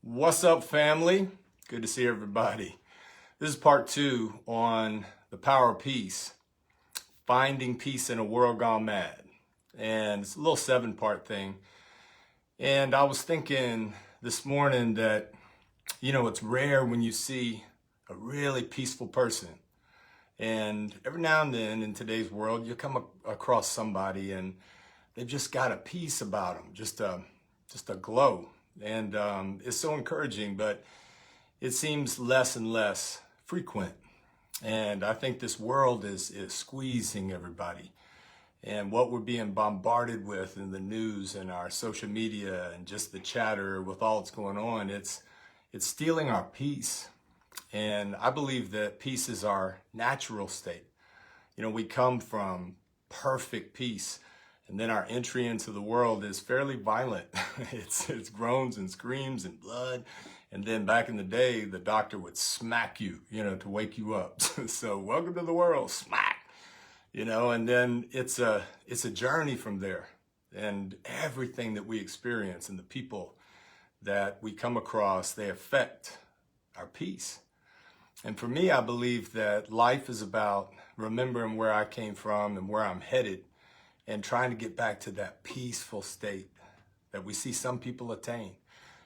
What's up, family? Good to see everybody. This is part 2 on the power of peace, finding peace in a world gone mad. And it's a little 7-part thing. And I was thinking this morning that, it's rare when you see a really peaceful person. And every now and then in today's world, you come across somebody and they've just got a peace about them, just a glow. And it's so encouraging, but it seems less and less frequent. And I think this world is squeezing everybody. And what we're being bombarded with in the news and our social media and just the chatter with all that's going on, it's stealing our peace. And I believe that peace is our natural state. We come from perfect peace. And then our entry into the world is fairly violent. It's groans and screams and blood. And then back in the day, the doctor would smack you, to wake you up. So welcome to the world, smack. And then it's a journey from there. And everything that we experience and the people that we come across, they affect our peace. And for me, I believe that life is about remembering where I came from and where I'm headed, and trying to get back to that peaceful state that we see some people attain.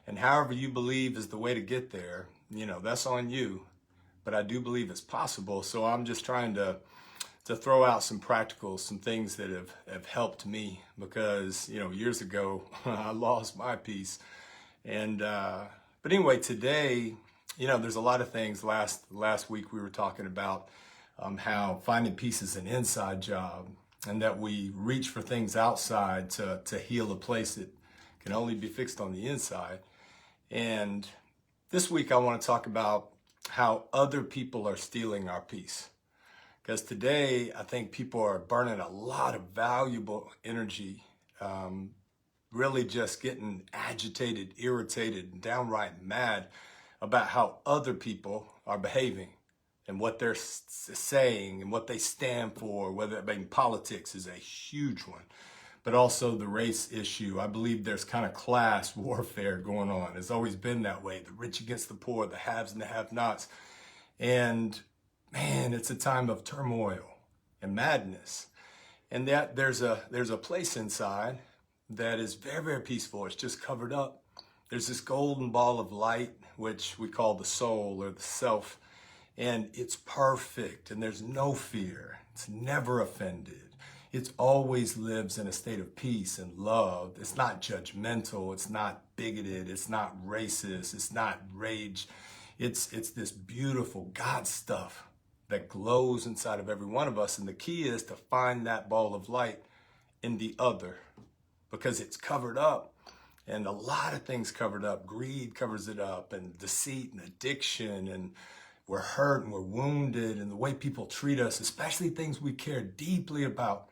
And however you believe is the way to get there, that's on you. But I do believe it's possible. So I'm just trying to throw out some things that have helped me, because, years ago, I lost my peace. And, but anyway, today, there's a lot of things. Last week we were talking about how finding peace is an inside job, and that we reach for things outside to heal a place that can only be fixed on the inside. And this week I want to talk about how other people are stealing our peace. Because today I think people are burning a lot of valuable energy, really just getting agitated, irritated, and downright mad about how other people are behaving, and what they're saying and what they stand for, whether it be in politics is a huge one, but also the race issue. I believe there's kind of class warfare going on. It's always been that way, the rich against the poor, the haves and the have-nots. And man, it's a time of turmoil and madness. And that there's a place inside that is very, very peaceful. It's just covered up. There's this golden ball of light, which we call the soul or the self. And it's perfect, and there's no fear. It's never offended. It always lives in a state of peace and love. It's not judgmental. It's not bigoted. It's not racist. It's not rage. It's this beautiful God stuff that glows inside of every one of us. And the key is to find that ball of light in the other, because it's covered up. And a lot of things covered up. Greed covers it up, and deceit and addiction, and we're hurt and we're wounded, and the way people treat us, especially things we care deeply about.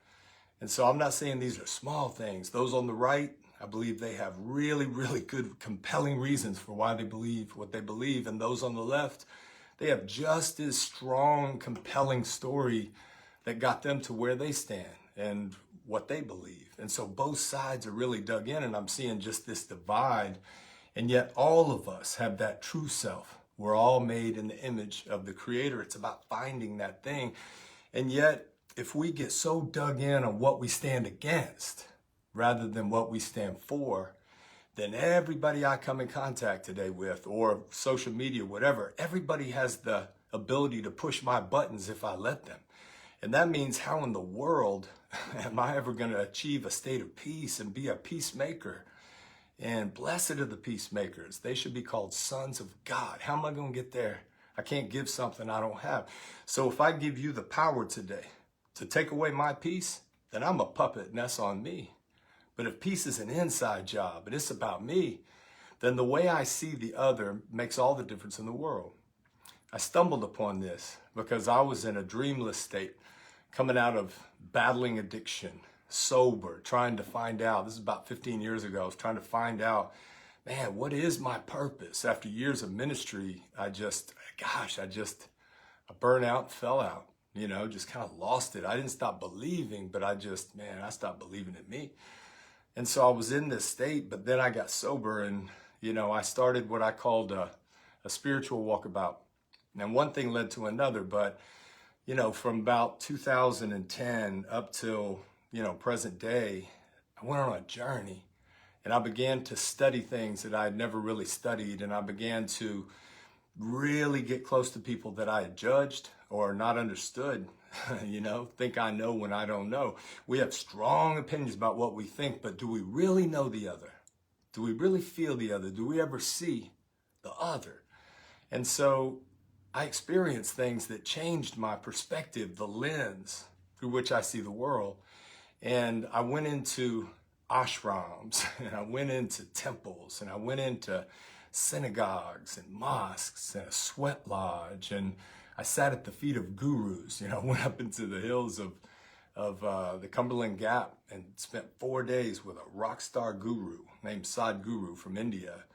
And so I'm not saying these are small things. Those on the right, I believe they have really, really good, compelling reasons for why they believe what they believe. And those on the left, they have just as strong, compelling story that got them to where they stand and what they believe. And so both sides are really dug in, and I'm seeing just this divide. And yet all of us have that true self. We're all made in the image of the Creator. It's about finding that thing. And yet, if we get so dug in on what we stand against rather than what we stand for, then everybody I come in contact today with, or social media, whatever, everybody has the ability to push my buttons if I let them. And that means, how in the world am I ever going to achieve a state of peace and be a peacemaker? And blessed are the peacemakers. They should be called sons of God. How am I going to get there? I can't give something I don't have. So if I give you the power today to take away my peace, then I'm a puppet, and that's on me. But if peace is an inside job and it's about me, then the way I see the other makes all the difference in the world. I stumbled upon this because I was in a dreamless state, coming out of battling addiction, sober, trying to find out. This is about 15 years ago. I was trying to find out, man, what is my purpose? After years of ministry, I burned out, fell out, just kind of lost it. I didn't stop believing, but I stopped believing in me. And so I was in this state, but then I got sober, and I started what I called a spiritual walkabout. And one thing led to another, but, from about 2010 up till, present day, I went on a journey and I began to study things that I had never really studied. And I began to really get close to people that I had judged or not understood, think I know when I don't know. We have strong opinions about what we think, but do we really know the other? Do we really feel the other? Do we ever see the other? And so I experienced things that changed my perspective, the lens through which I see the world. And I went into ashrams, and I went into temples, and I went into synagogues and mosques and a sweat lodge, and I sat at the feet of gurus. Went up into the hills of the Cumberland Gap and spent 4 days with a rock star guru named Sadhguru from India,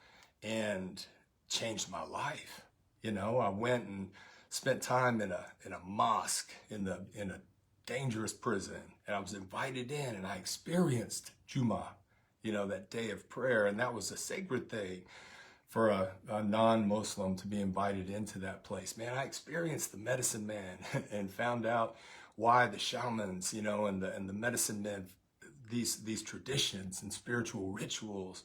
and changed my life. I went and spent time in a mosque in a dangerous prison, and I was invited in, and I experienced Jummah, that day of prayer, and that was a sacred thing for a non-Muslim to be invited into that place. Man, I experienced the medicine man and found out why the shamans, and the medicine men, these traditions and spiritual rituals.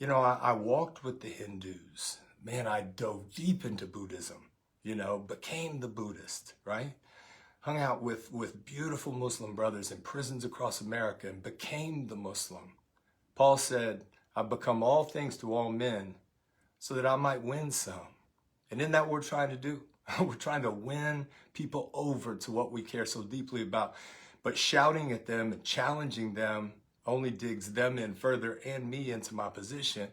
I walked with the Hindus. Man, I dove deep into Buddhism, became the Buddhist, right? Hung out with beautiful Muslim brothers in prisons across America and became the Muslim. Paul said, I've become all things to all men so that I might win some. And isn't that what we're trying to do? We're trying to win people over to what we care so deeply about. But shouting at them and challenging them only digs them in further and me into my position.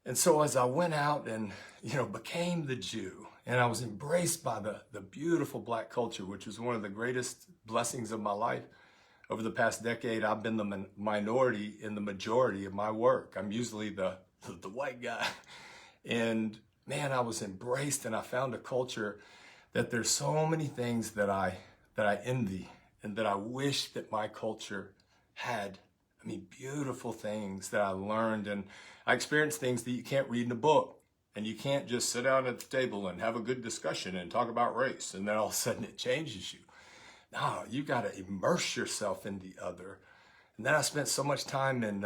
And so as I went out and, became the Jew, and I was embraced by the beautiful Black culture, which was one of the greatest blessings of my life. Over the past decade, I've been the minority in the majority of my work. I'm usually the white guy. And man, I was embraced, and I found a culture that there's so many things that I envy and that I wish that my culture had. I mean, beautiful things that I learned, and I experienced things that you can't read in a book. And you can't just sit down at the table and have a good discussion and talk about race, and then all of a sudden it changes you. No, you got to immerse yourself in the other. And then I spent so much time in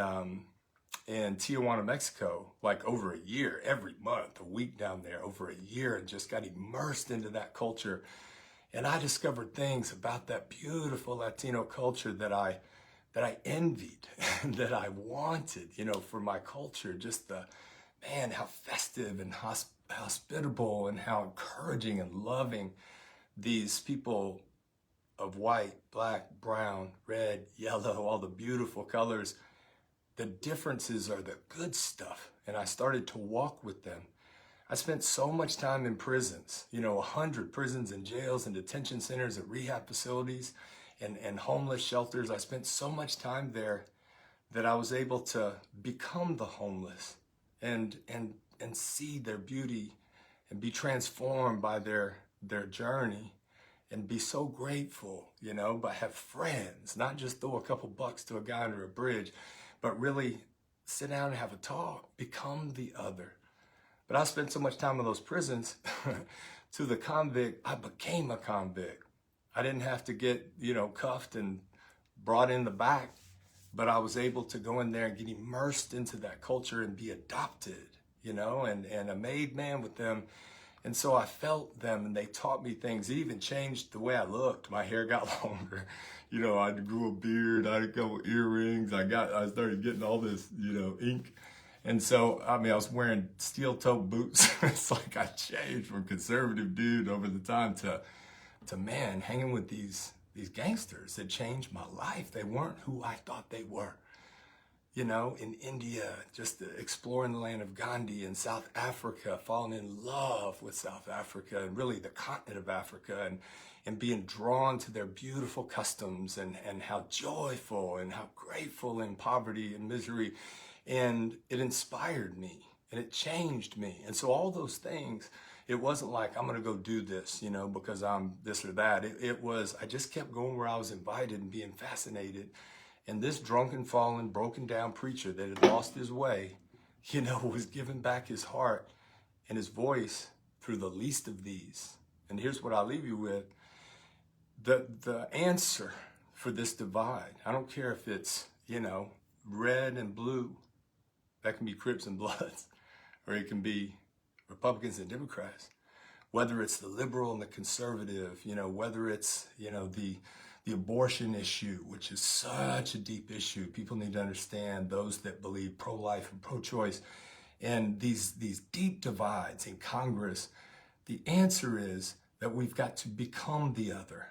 Tijuana, Mexico, like over a year, every month, a week down there, over a year, and just got immersed into that culture. And I discovered things about that beautiful Latino culture that I envied and that I wanted, for my culture. Just how festive and hospitable and how encouraging and loving these people of white, black, brown, red, yellow, all the beautiful colors. The differences are the good stuff. And I started to walk with them. I spent so much time in prisons, 100 prisons and jails and detention centers and rehab facilities and homeless shelters. I spent so much time there that I was able to become the homeless and see their beauty and be transformed by their journey and be so grateful, but have friends, not just throw a couple bucks to a guy under a bridge, but really sit down and have a talk, become the other. But I spent so much time in those prisons. To the convict, I became a convict. I didn't have to get, cuffed and brought in the back, but I was able to go in there and get immersed into that culture and be adopted, and a made man with them. And so I felt them, and they taught me things. It even changed the way I looked. My hair got longer. I grew a beard. I had a couple earrings. I started getting all this, ink. And so, I was wearing steel-toed boots. It's like I changed from conservative dude over the time to man, hanging with these gangsters that changed my life. They weren't who I thought they were. In India, just exploring the land of Gandhi, in South Africa, falling in love with South Africa and really the continent of Africa, and being drawn to their beautiful customs and how joyful and how grateful in poverty and misery. And it inspired me and it changed me. And so all those things, it wasn't like I'm going to go do this, because I'm this or that. It was, I just kept going where I was invited and being fascinated. And this drunken, fallen, broken down preacher that had lost his way was giving back his heart and his voice through the least of these. And here's what I'll leave you with. The answer for this divide, I don't care if it's, red and blue, that can be Crips and Bloods, or it can be Republicans and Democrats, whether it's the liberal and the conservative, whether it's, the abortion issue, which is such a deep issue. People need to understand, those that believe pro-life and pro-choice, and these deep divides in Congress. The answer is that we've got to become the other,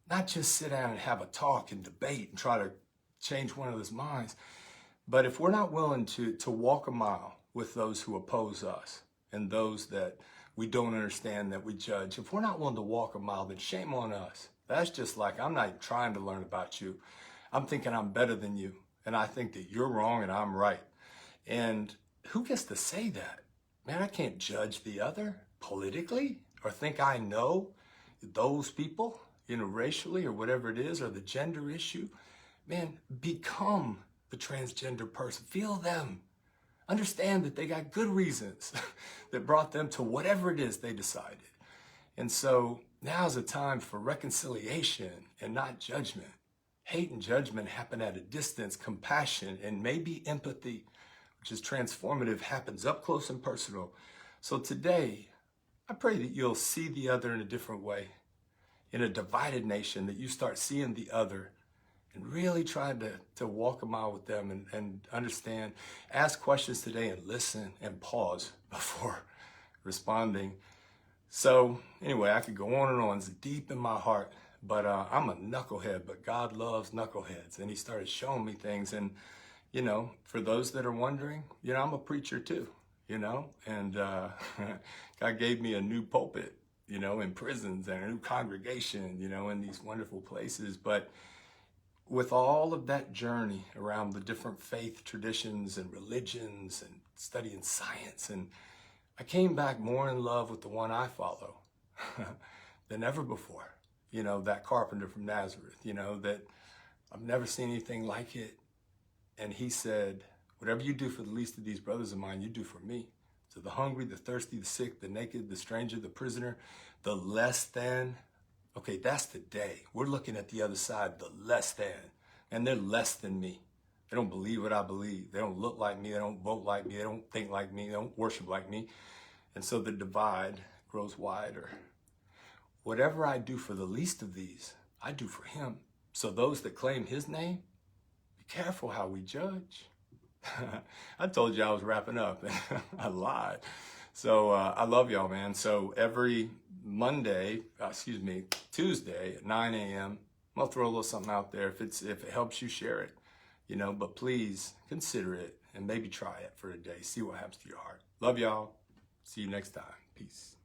not just sit down and have a talk and debate and try to change one another's minds. But if we're not willing to walk a mile with those who oppose us and those that we don't understand, that we judge, if we're not willing to walk a mile, then shame on us. That's just like, I'm not even trying to learn about you. I'm thinking I'm better than you, and I think that you're wrong and I'm right. And who gets to say that? Man, I can't judge the other politically or think I know those people, racially or whatever it is, or the gender issue. Man, become the transgender person. Feel them. Understand that they got good reasons that brought them to whatever it is they decided. And so now's a time for reconciliation and not judgment. Hate and judgment happen at a distance. Compassion and maybe empathy, which is transformative, happens up close and personal. So today, I pray that you'll see the other in a different way. In a divided nation, that you start seeing the other and really try to walk a mile with them and understand. Ask questions today and listen and pause before responding. So anyway, I could go on and on. It's deep in my heart, but I'm a knucklehead, but God loves knuckleheads. And he started showing me things. And, for those that are wondering, I'm a preacher too, and God gave me a new pulpit, in prisons, and a new congregation, in these wonderful places. But with all of that journey around the different faith traditions and religions and studying science, and I came back more in love with the one I follow than ever before. That carpenter from Nazareth, that I've never seen anything like it. And he said, whatever you do for the least of these brothers of mine, you do for me. To the hungry, the thirsty, the sick, the naked, the stranger, the prisoner, the less than. Okay, that's the day. We're looking at the other side, the less than. And they're less than me. They don't believe what I believe. They don't look like me. They don't vote like me. They don't think like me. They don't worship like me. And so the divide grows wider. Whatever I do for the least of these, I do for him. So those that claim his name, be careful how we judge. I told you I was wrapping up. I lied. So I love y'all, man. So every Tuesday at 9 a.m., I'll throw a little something out there. If it helps you, share it. But please consider it and maybe try it for a day. See what happens to your heart. Love y'all. See you next time. Peace.